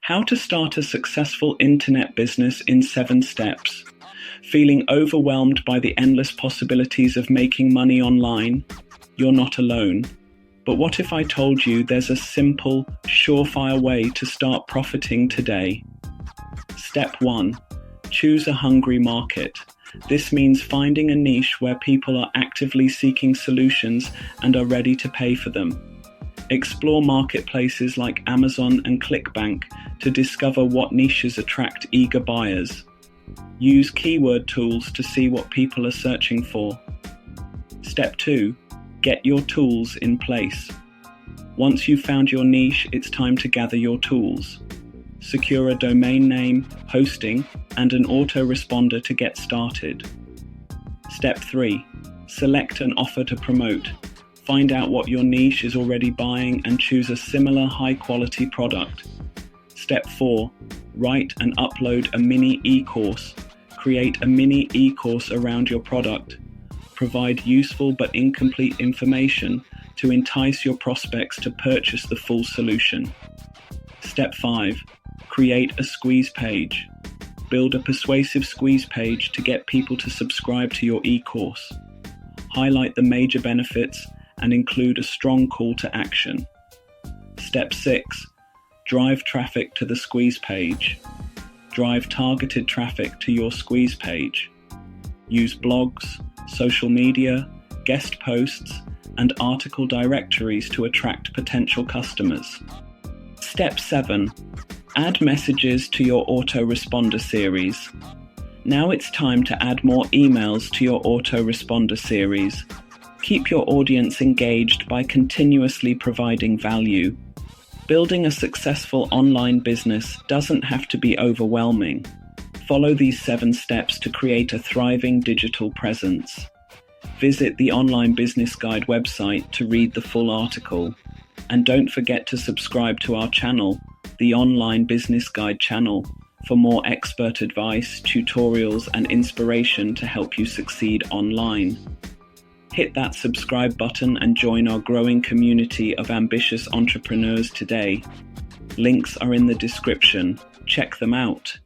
How to start a successful internet business in 7 steps. Feeling overwhelmed by the endless possibilities of making money online? You're not alone. But what if I told you there's a simple, surefire way to start profiting today? Step 1. Choose a hungry market. This means finding a niche where people are actively seeking solutions and are ready to pay for them. Explore marketplaces like Amazon and ClickBank to discover what niches attract eager buyers. Use keyword tools to see what people are searching for. Step 2. Get your tools in place. Once you've found your niche, it's time to gather your tools. Secure a domain name, hosting, and an autoresponder to get started. Step 3. Select an offer to promote. Find out what your niche is already buying and choose a similar high-quality product. Step 4. Write and upload a mini e-course. Create a mini e-course around your product. Provide useful but incomplete information to entice your prospects to purchase the full solution. Step 5. Create a squeeze page. Build a persuasive squeeze page to get people to subscribe to your e-course. Highlight the major benefits and include a strong call to action. Step 6. Drive traffic to the squeeze page. Drive targeted traffic to your squeeze page. Use blogs, social media, guest posts, and article directories to attract potential customers. Step 7. Add messages to your autoresponder series. Now it's time to add more emails to your autoresponder series. Keep your audience engaged by continuously providing value. Building a successful online business doesn't have to be overwhelming. Follow these 7 steps to create a thriving digital presence. Visit the Online Business Guide website to read the full article. And don't forget to subscribe to our channel, the Online Business Guide channel, for more expert advice, tutorials, and inspiration to help you succeed online. Hit that subscribe button and join our growing community of ambitious entrepreneurs today. Links are in the description. Check them out.